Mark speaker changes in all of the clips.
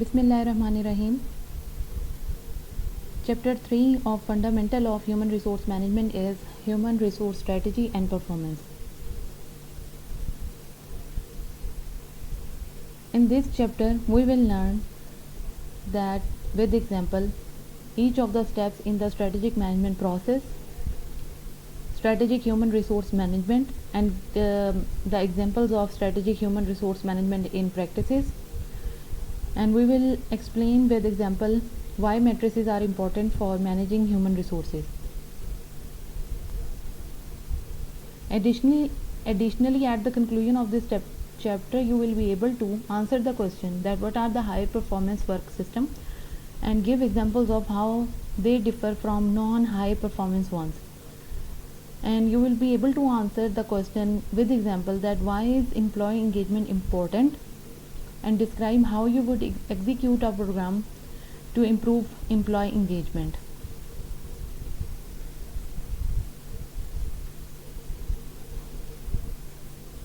Speaker 1: Bismillahirrahmanirrahim. Chapter 3 of Fundamental of Human Resource Management is Human Resource Strategy and Performance. In this chapter, we will learn that with example each of the steps in the strategic management process, strategic human resource management, and the examples of strategic human resource management in practices. And we will explain with example why matrices are important for managing human resources. Additionally, at the conclusion of this chapter, you will be able to answer the question that what are the high performance work system and give examples of how they differ from non-high performance ones. And you will be able to answer the question with example that why is employee engagement important, and describe how you would execute a program to improve employee engagement.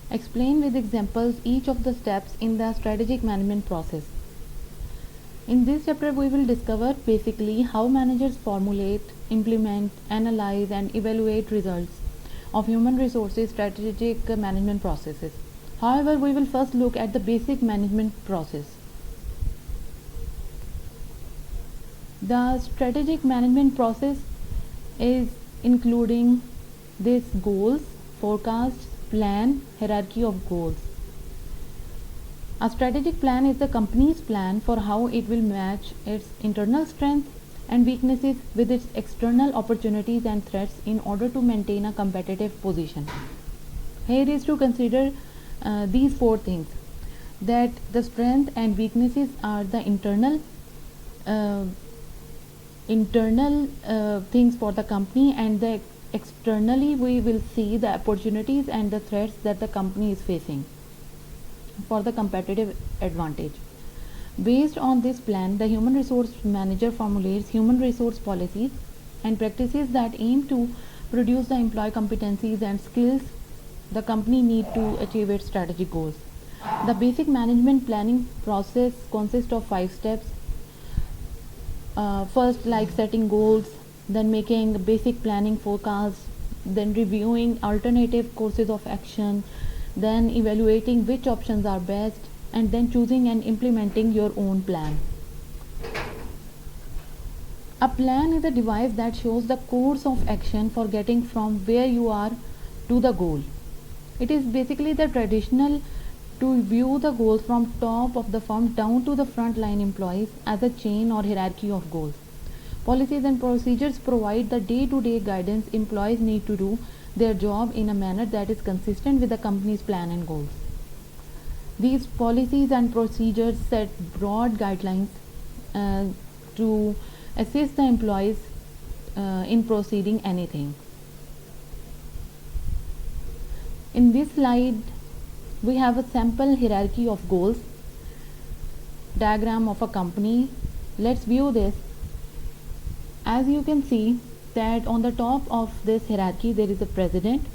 Speaker 1: Explain with examples each of the steps in the strategic management process. In this chapter, we will discover basically how managers formulate, implement, analyze, and evaluate results of human resources strategic management processes. However, we will first look at the basic management process. The strategic management process is including these goals, forecasts, plan, hierarchy of goals. A strategic plan is the company's plan for how it will match its internal strengths and weaknesses with its external opportunities and threats in order to maintain a competitive position. Here is to consider these four things: that the strength and weaknesses are the internal things for the company, and the externally we will see the opportunities and the threats that the company is facing for the competitive advantage. Based on this plan, the human resource manager formulates human resource policies and practices that aim to produce the employee competencies and skills the company need to achieve its strategic goals. The basic management planning process consists of 5 steps. First, like setting goals, then making basic planning forecasts, then reviewing alternative courses of action, then evaluating which options are best, and then choosing and implementing your own plan. A plan is a device that shows the course of action for getting from where you are to the goal. It is basically the traditional to view the goals from top of the firm down to the frontline employees as a chain or hierarchy of goals. Policies and procedures provide the day-to-day guidance employees need to do their job in a manner that is consistent with the company's plan and goals. These policies and procedures set broad guidelines to assist the employees in proceeding anything. In this slide, we have a sample hierarchy of goals diagram of a company. Let's view this. As you can see that on the top of this hierarchy there is a president,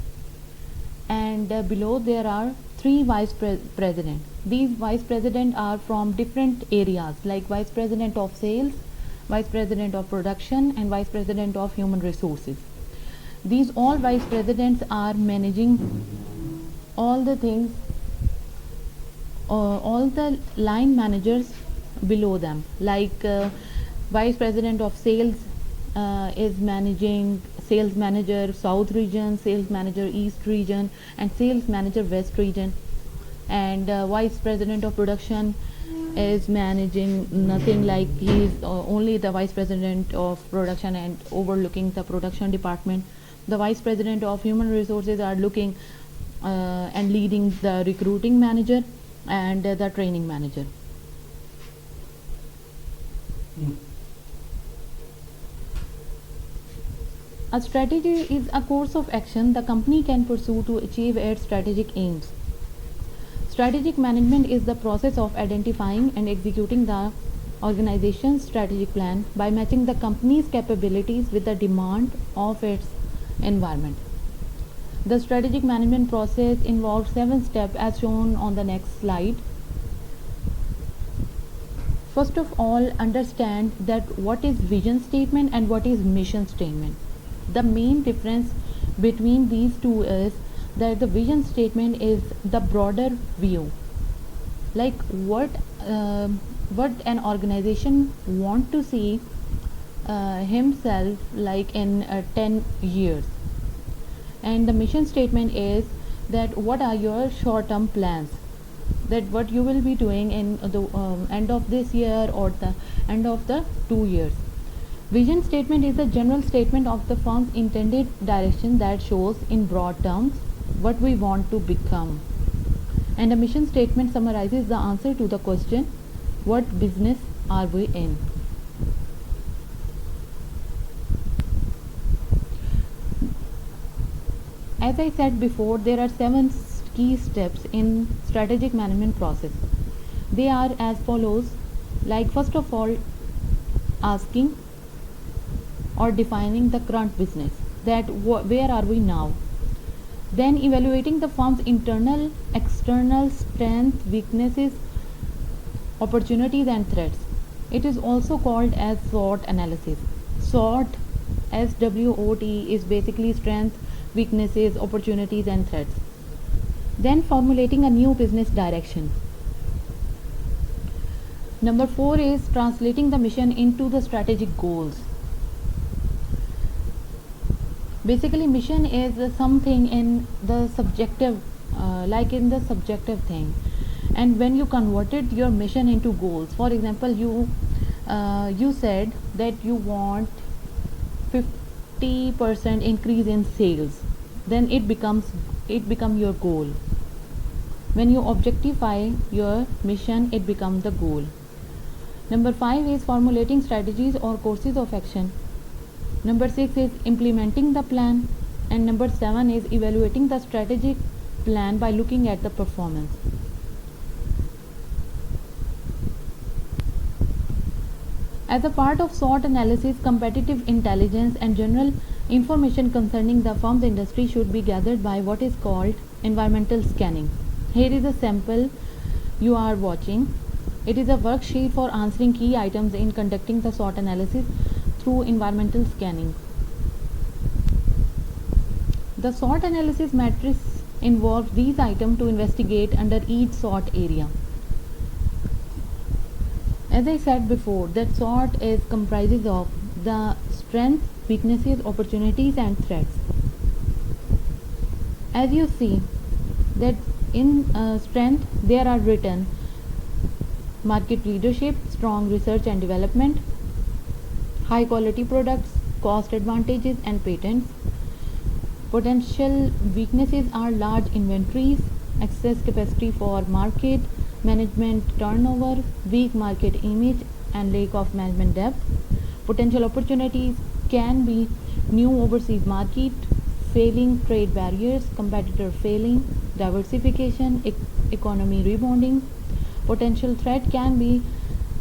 Speaker 1: and below there are 3 vice presidents. These vice presidents are from different areas like vice president of sales, vice president of production, and vice president of human resources. These all vice presidents are managing all the things, all the line managers below them, like vice president of sales is managing sales manager south region, sales manager east region, and sales manager west region. And vice president of production is managing nothing, like he is only the vice president of production and overlooking the production department. The vice president of human resources are looking and leading the recruiting manager and the training manager. A strategy is a course of action the company can pursue to achieve its strategic aims. Strategic management is the process of identifying and executing the organization's strategic plan by matching the company's capabilities with the demand of its environment. The strategic management process involves 7 steps as shown on the next slide. First of all, understand that what is vision statement and what is mission statement. The main difference between these two is that the vision statement is the broader view, like what an organization want to see himself like in 10 years, and the mission statement is that what are your short term plans, that what you will be doing in the end of this year or the end of the 2 years. Vision statement is a general statement of the firm's intended direction that shows in broad terms what we want to become, and a mission statement summarizes the answer to the question, what business are we in? As I said before, there are 7 key steps in strategic management process. They are as follows, like first of all, asking or defining the current business, that where are we now. Then evaluating the firm's internal, external strengths, weaknesses, opportunities and threats. It is also called as SWOT analysis. SWOT, SWOT, is basically strengths, weaknesses, opportunities and threats. Then formulating a new business direction. Number 4 is translating the mission into the strategic goals. Basically, mission is something in the subjective, like in the subjective thing, and when you converted your mission into goals, for example, you said that you want 50% increase in sales, then it become your goal. When you objectify your mission, it becomes the goal. Number 5 is formulating strategies or courses of action. Number 6 is implementing the plan, and number 7 is evaluating the strategic plan by looking at the performance. As a part of SWOT analysis, competitive intelligence and general information concerning the firm's industry should be gathered by what is called environmental scanning. Here is a sample you are watching. It is a worksheet for answering key items in conducting the SWOT analysis through environmental scanning. The SWOT analysis matrix involves these items to investigate under each SWOT area. As I said before, that SWOT is comprises of the strengths, weaknesses, opportunities and threats. As you see that in strength there are written market leadership, strong research and development, high quality products, cost advantages and patents. Potential weaknesses are large inventories, excess capacity for market management turnover, weak market image and lack of management depth. Potential opportunities can be new overseas market, failing trade barriers, competitor failing, diversification, economy rebounding. Potential threat can be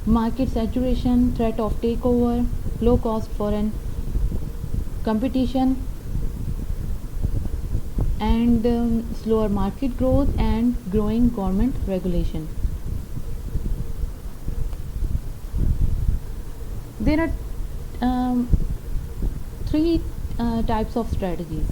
Speaker 1: market saturation, threat of takeover, low cost foreign competition and slower market growth and growing government regulation. There are 3 types of strategies.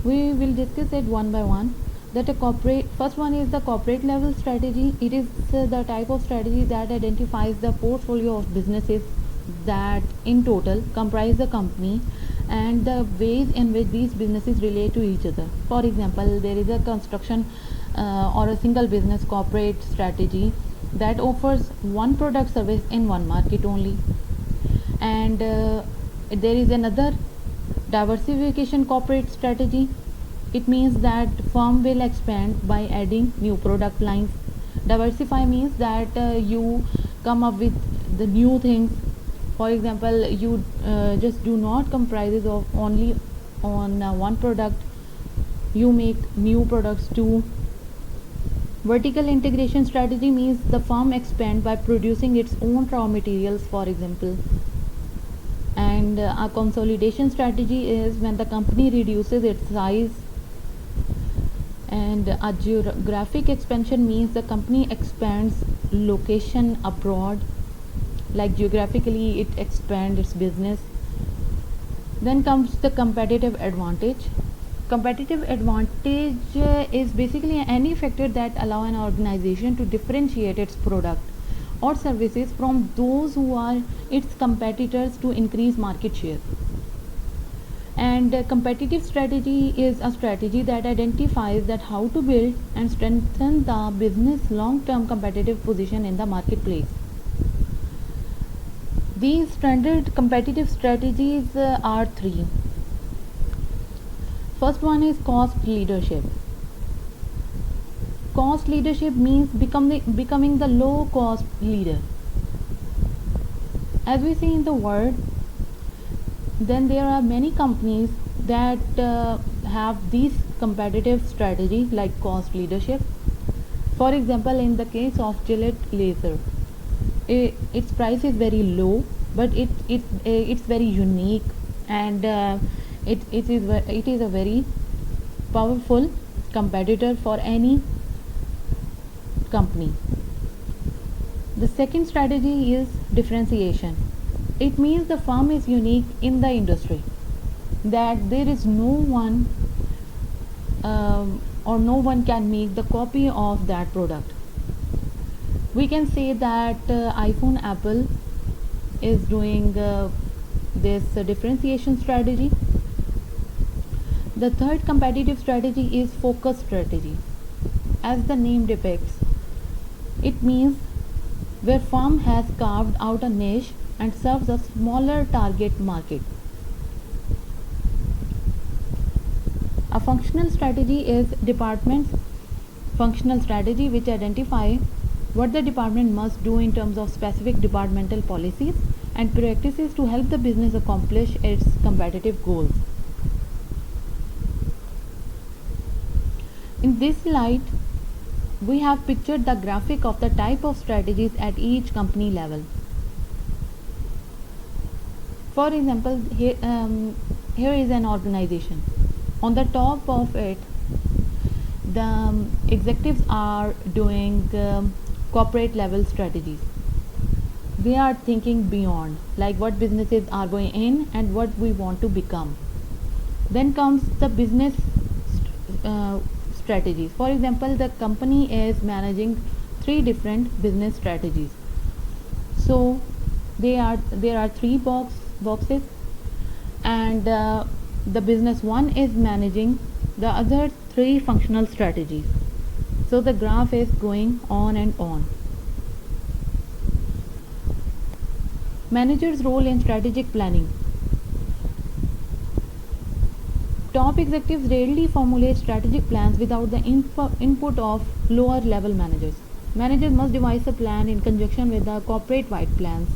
Speaker 1: We will discuss it one by one. That a corporate, first one is the corporate level strategy. It is the type of strategy that identifies the portfolio of businesses that in total comprise the company and the ways in which these businesses relate to each other. For example, there is a construction or a single business corporate strategy that offers one product service in one market only, and there is another diversification corporate strategy. It means that firm will expand by adding new product lines. Diversify means that you come up with the new things. For example, you just do not comprises of only on one product, you make new products too. Vertical integration strategy means the firm expand by producing its own raw materials, for example. And a consolidation strategy is when the company reduces its size And a geographic expansion means the company expands location abroad, like geographically it expands its business. Then comes the competitive advantage. Competitive advantage is basically any factor that allow an organization to differentiate its product or services from those who are its competitors to increase market share. And competitive strategy is a strategy that identifies that how to build and strengthen the business long-term competitive position in the marketplace. These standard competitive strategies are three. First one is cost leadership. Cost leadership means becoming the low cost leader. As we see in the world, then there are many companies that have these competitive strategy like cost leadership. For example, in the case of Gillette laser, its price is very low, but it's very unique, and it is a very powerful competitor for any company. The second strategy is differentiation. It means the firm is unique in the industry, that there is no one or no one can make the copy of that product. We can say that iPhone Apple is doing this differentiation strategy. The third competitive strategy is focus strategy. As the name depicts, it means where firm has carved out a niche and serves a smaller target market. A functional strategy is department's functional strategy, which identify what the department must do in terms of specific departmental policies and practices to help the business accomplish its competitive goals. In this slide, we have pictured the graphic of the type of strategies at each company level. For example, here is an organization. On the top of it, the executives are doing corporate level strategies. They are thinking beyond, like what businesses are going in and what we want to become. Then comes the business strategies. For example, the company is managing three different business strategies. So there are three boxes, and the business one is managing the other three functional strategies. So the graph is going on and on. Manager's role in strategic planning. Top executives rarely formulate strategic plans without the input of lower level managers. Managers must devise a plan in conjunction with the corporate wide plans.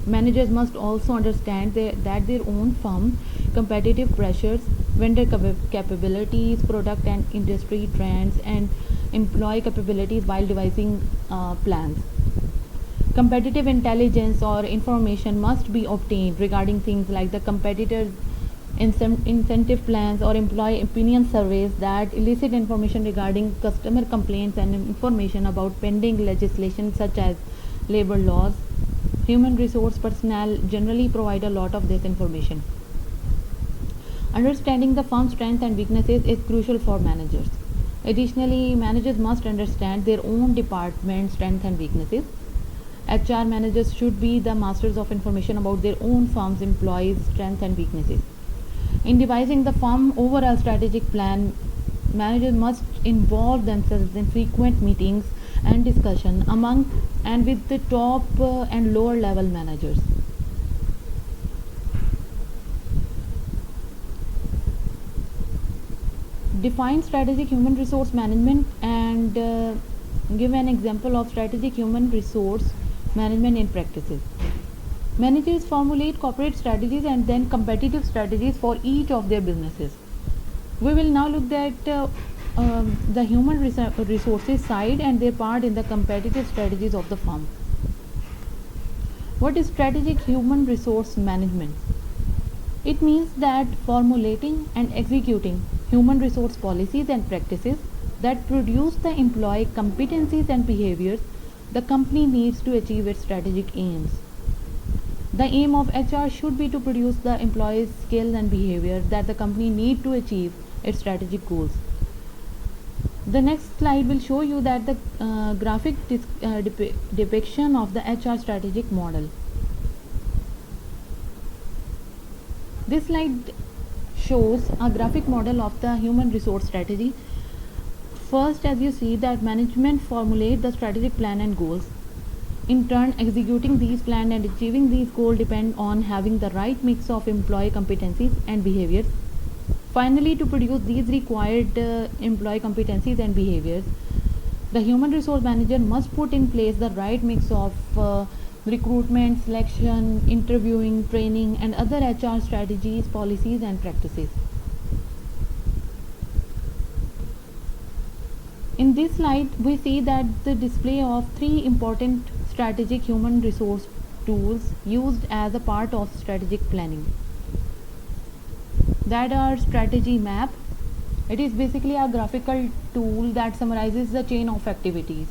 Speaker 1: Managers must also understand that their own firm competitive pressures, vendor capabilities, product and industry trends, and employee capabilities while devising plans. Competitive intelligence or information must be obtained regarding things like the competitors' incentive plans or employee opinion surveys that elicit information regarding customer complaints and information about pending legislation such as labor laws. Human resource personnel generally provide a lot of this information. Understanding the firm's strengths and weaknesses is crucial for managers. Additionally, managers must understand their own department's strengths and weaknesses. HR managers should be the masters of information about their own firm's employees' strengths and weaknesses. In devising the firm overall strategic plan, managers must involve themselves in frequent meetings and discussion among and with the top and lower level managers. Define strategic human resource management and give an example of strategic human resource management in practices. Managers formulate corporate strategies and then competitive strategies for each of their businesses. We will now look at the human resources side and their part in the competitive strategies of the firm. What is strategic human resource management? It means that formulating and executing human resource policies and practices that produce the employee competencies and behaviors the company needs to achieve its strategic aims. The aim of HR should be to produce the employees' skills and behavior that the company need to achieve its strategic goals. The next slide will show you that the graphic depiction of the HR strategic model. This slide shows a graphic model of the human resource strategy. First, as you see, that management formulate the strategic plan and goals. In turn, executing these plans and achieving these goals depend on having the right mix of employee competencies and behaviors. Finally, to produce these required employee competencies and behaviors, the human resource manager must put in place the right mix of recruitment, selection, interviewing, training, and other HR strategies, policies, and practices. In this slide, we see that the display of three important strategic human resource tools used as a part of strategic planning. That are strategy map. It is basically a graphical tool that summarizes the chain of activities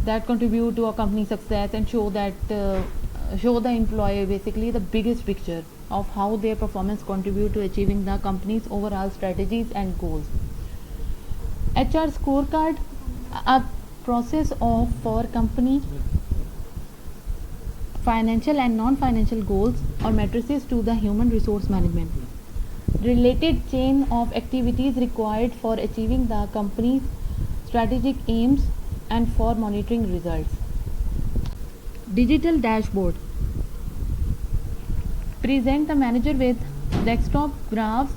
Speaker 1: that contribute to a company's success and show the employee basically the biggest picture of how their performance contribute to achieving the company's overall strategies and goals. HR scorecard, a process of for company financial and non-financial goals or matrices to the human resource management. Related chain of activities required for achieving the company's strategic aims and for monitoring results. Digital dashboard present the manager with desktop graphs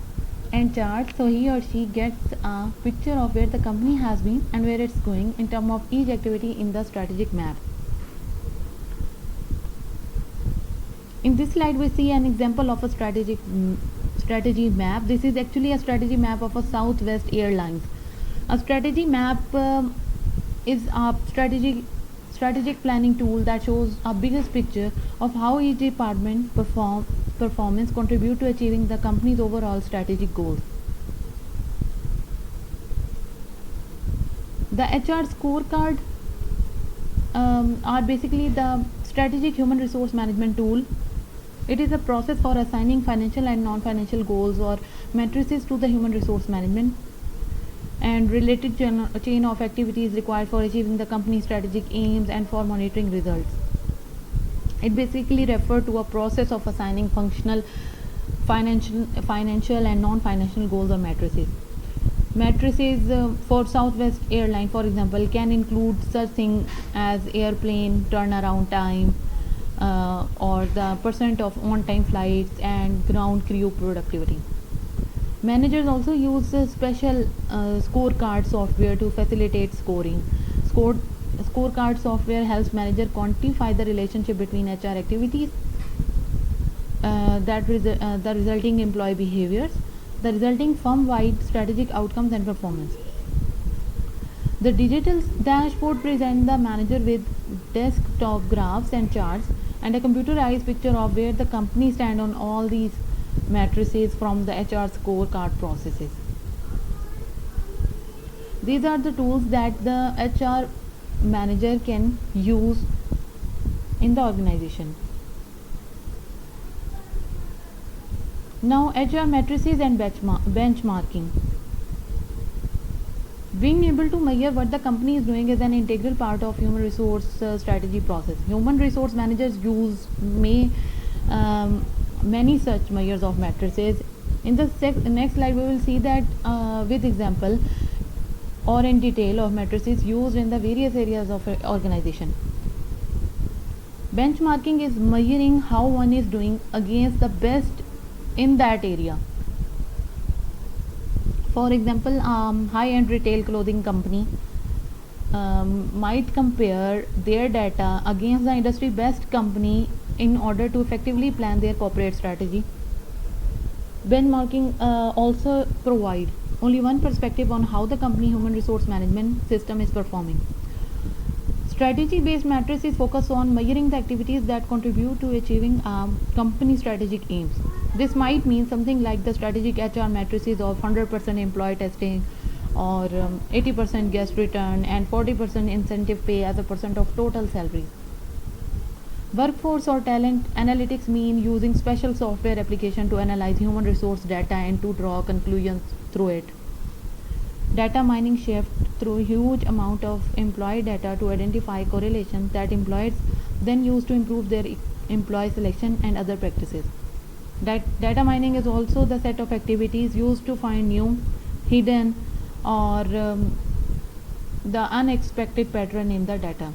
Speaker 1: and charts so he or she gets a picture of where the company has been and where it's going in terms of each activity in the strategic map. In this slide we see an example of a strategy map. This is actually a strategy map of a Southwest Airlines. A strategy map is a strategic planning tool that shows a biggest picture of how each department performance contribute to achieving the company's overall strategic goals. The HR scorecard are basically the strategic human resource management tool. It is a process for assigning financial and non-financial goals or matrices to the human resource management and related chain of activities required for achieving the company's strategic aims and for monitoring results. It basically refers to a process of assigning functional, financial and non-financial goals or matrices. Matrices for Southwest Airline, for example, can include such things as airplane turnaround time or the percent of on-time flights and ground crew productivity. Managers also use special scorecard software to facilitate scoring. Scorecard software helps manager quantify the relationship between HR activities, the resulting employee behaviors, the resulting firm-wide strategic outcomes and performance. The digital dashboard presents the manager with desktop graphs and charts and a computerized picture of where the company stand on all these matrices from the HR scorecard processes. These are the tools that the HR manager can use in the organization. Now, HR matrices and benchmarking. Being able to measure what the company is doing is an integral part of human resource strategy process. Human resource managers use many such measures of matrices. In the next slide, we will see that with example or in detail of matrices used in the various areas of organization. Benchmarking is measuring how one is doing against the best in that area. For example, high-end retail clothing company might compare their data against the industry best company in order to effectively plan their corporate strategy. Benchmarking also provide only one perspective on how the company human resource management system is performing. Strategy-based matrices focus on measuring the activities that contribute to achieving company strategic aims. This might mean something like the strategic HR matrices of 100% employee testing or 80% guest return and 40% incentive pay as a percent of total salary. Workforce or talent analytics mean using special software application to analyze human resource data and to draw conclusions through it. Data mining shift through huge amount of employee data to identify correlations that employers then use to improve their employee selection and other practices. Data mining is also the set of activities used to find new, hidden, or the unexpected pattern in the data.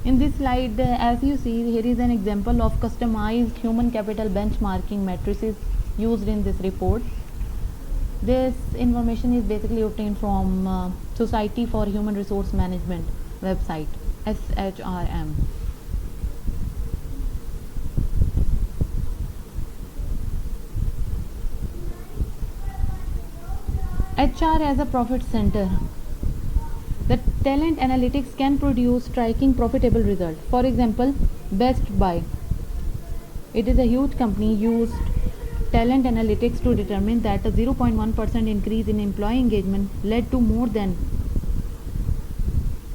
Speaker 1: In this slide, as you see, here is an example of customized human capital benchmarking matrices used in this report. This information is basically obtained from Society for Human Resource Management website, SHRM. HR as a profit center. The talent analytics can produce striking profitable results. For example, Best Buy. It is a huge company used talent analytics to determine that a 0.1% increase in employee engagement led to more than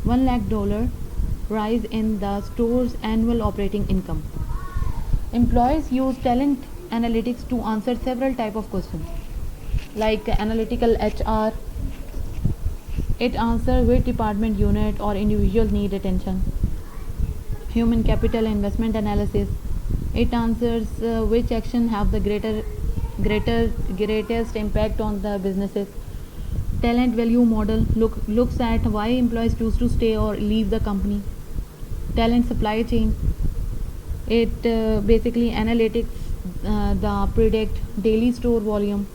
Speaker 1: $1 lakh rise in the store's annual operating income. Employees use talent analytics to answer several types of questions like analytical HR. It answers which department, unit, or individual need attention. Human capital investment analysis. It answers which action have the greatest impact on the businesses. Talent value model looks at why employees choose to stay or leave the company. Talent supply chain. It basically analytics the predict daily store volume.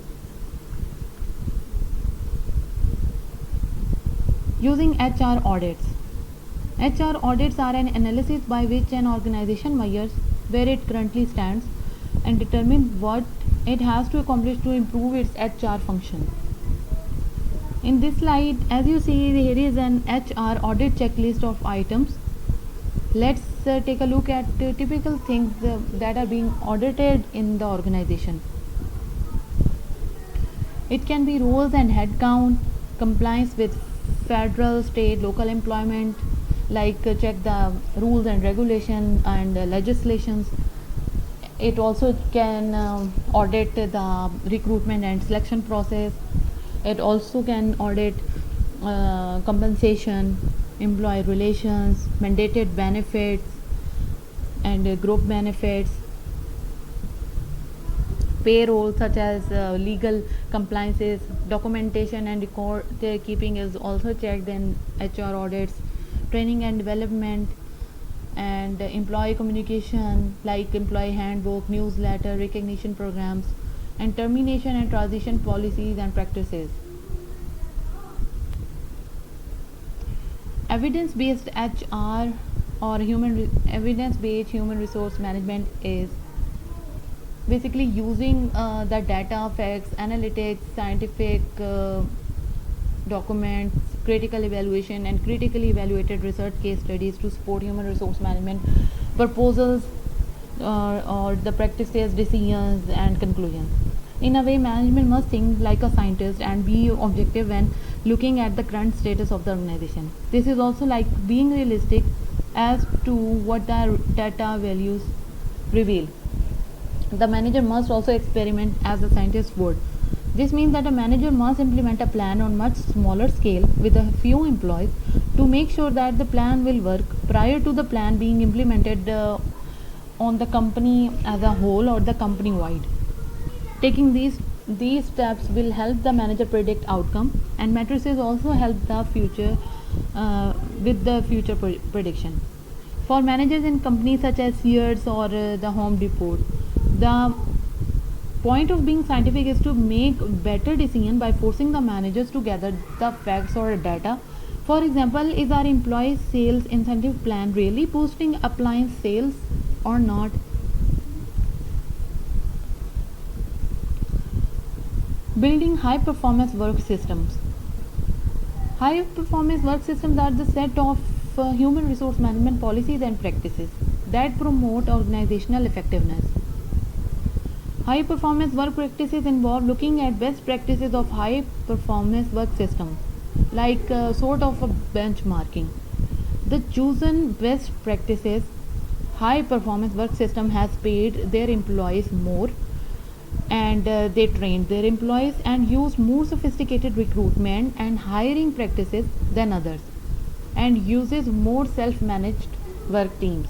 Speaker 1: Using HR audits. HR audits are an analysis by which an organization measures where it currently stands and determines what it has to accomplish to improve its HR function. In this slide, as you see, here is an HR audit checklist of items. Let's take a look at typical things that are being audited in the organization. It can be roles and headcount, compliance with federal, state, local employment, like check the rules and regulation and legislations. It also can audit the recruitment and selection process. It also can audit compensation, employee relations, mandated benefits and group benefits, payroll such as legal compliances, documentation and record keeping is also checked in HR audits, training and development, and employee communication like employee handbook, newsletter, recognition programs, and termination and transition policies and practices. Evidence-based HR or evidence-based human resource management is basically using the data, facts, analytics, scientific documents, critical evaluation, and critically evaluated research case studies to support human resource management proposals or the practices, decisions, and conclusions. In a way, management must think like a scientist and be objective when looking at the current status of the organization. This is also like being realistic as to what the data values reveal. The manager must also experiment as the scientist would. This means that a manager must implement a plan on much smaller scale with a few employees to make sure that the plan will work prior to the plan being implemented on the company as a whole or the company wide. Taking these steps will help the manager predict outcome, and matrices also help the future with the future prediction. For managers in companies such as Sears or the Home Depot, the point of being scientific is to make better decision by forcing the managers to gather the facts or data. For example, is our employee sales incentive plan really boosting appliance sales or not? Building high performance work systems. High performance work systems are the set of human resource management policies and practices that promote organizational effectiveness. High performance work practices involve looking at best practices of high performance work system, like sort of a benchmarking. The chosen best practices high performance work system has paid their employees more, and they trained their employees and used more sophisticated recruitment and hiring practices than others, and uses more self-managed work teams.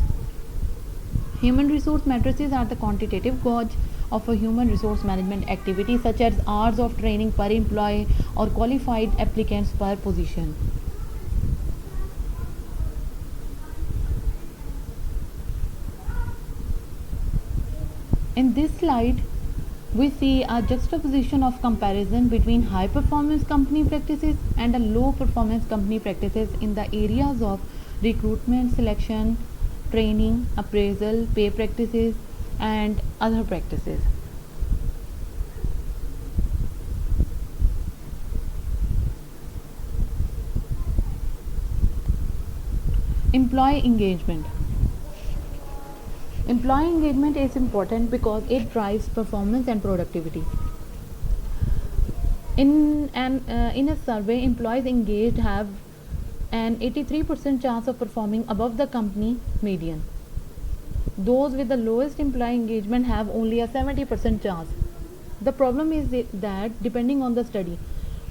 Speaker 1: Human resource matrices are the quantitative gauge of a human resource management activity, such as hours of training per employee or qualified applicants per position. In this slide, we see a juxtaposition of comparison between high performance company practices and a low performance company practices in the areas of recruitment, selection, training, appraisal, pay practices, and other practices. Employee engagement. Employee engagement is important because it drives performance and productivity. In a survey, employees engaged have an 83% chance of performing above the company median. Those with the lowest employee engagement have only a 70% chance. The problem is that depending on the study,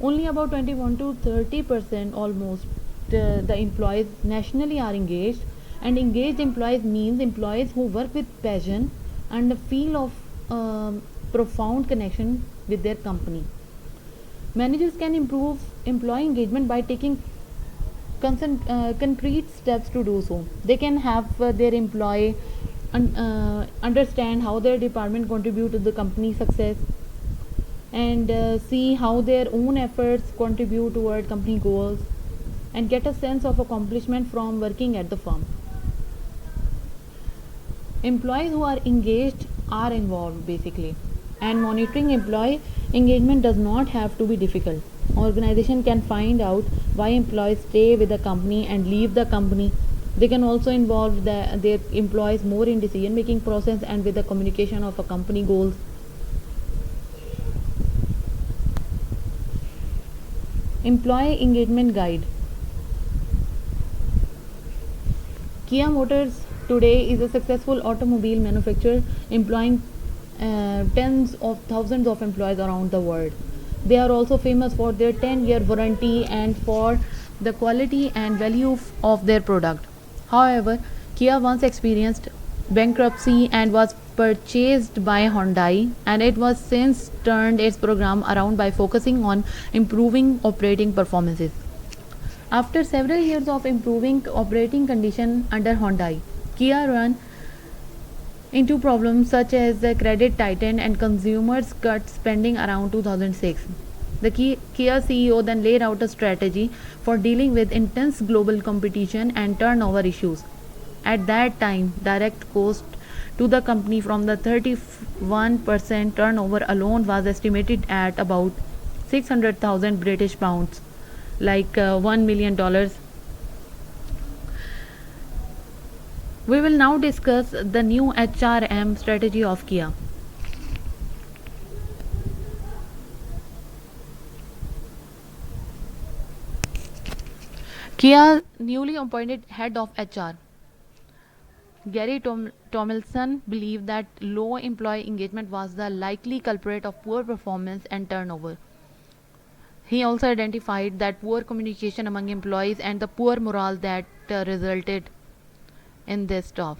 Speaker 1: only about 21 to 30% almost the employees nationally are engaged, and engaged employees means employees who work with passion and a feel of profound connection with their company. Managers can improve employee engagement by taking concrete steps to do so. They can have their employee understand how their department contribute to the company success, and see how their own efforts contribute toward company goals, and get a sense of accomplishment from working at the firm. Employees who are engaged are involved basically, and monitoring employee engagement does not have to be difficult. Organization can find out why employees stay with the company and leave the company. They can also involve their employees more in decision making process and with the communication of a company goals. Employee engagement guide. Kia Motors today is a successful automobile manufacturer employing tens of thousands of employees around the world. They are also famous for their 10-year warranty and for the quality and value of their product. However, Kia once experienced bankruptcy and was purchased by Hyundai, and it was since turned its program around by focusing on improving operating performances. After several years of improving operating condition under Hyundai, Kia ran into problems such as the credit tightened and consumers cut spending around 2006. The Kia CEO then laid out a strategy for dealing with intense global competition and turnover issues. At that time, direct cost to the company from the 31% turnover alone was estimated at about 600,000 British pounds, like $1 million. We will now discuss the new HRM strategy of Kia. Kia newly appointed head of HR, Gary Tomlinson, believed that low employee engagement was the likely culprit of poor performance and turnover. He also identified that poor communication among employees and the poor morale that resulted in this stuff.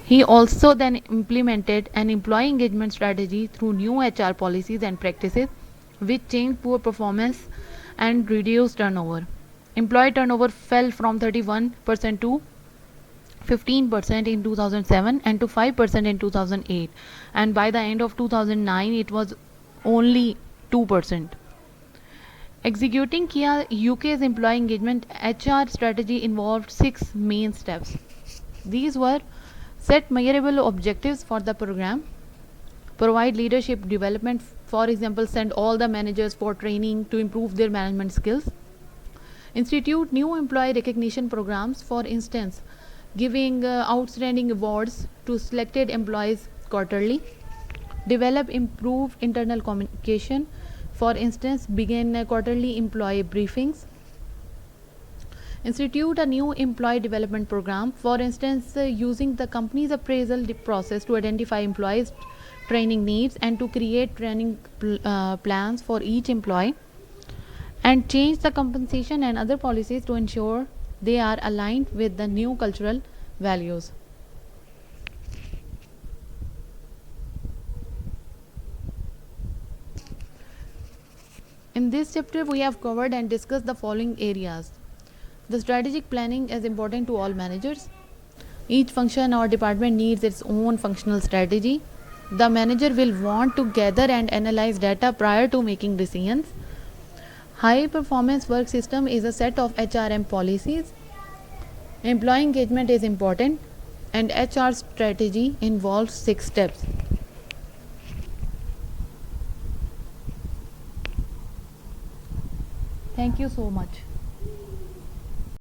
Speaker 1: He also then implemented an employee engagement strategy through new HR policies and practices, which changed poor performance and reduced turnover. Employee turnover fell from 31% to 15% in 2007 and to 5% in 2008, and by the end of 2009 it was only 2%. Executing Kia UK's employee engagement HR strategy involved 6 main steps. These were: set measurable objectives for the program, provide leadership development, for example, send all the managers for training to improve their management skills, institute new employee recognition programs, for instance, giving outstanding awards to selected employees quarterly, Develop improved internal communication. For instance, begin quarterly employee briefings. Institute a new employee development program. For instance, using the company's appraisal process to identify employees' training needs and to create training plans for each employee. And change the compensation and other policies to ensure they are aligned with the new cultural values. In this chapter, we have covered and discussed the following areas. The strategic planning is important to all managers. Each function or department needs its own functional strategy. The manager will want to gather and analyze data prior to making decisions. High performance work system is a set of HRM policies. Employee engagement is important, and HR strategy involves 6 steps. Thank you so much.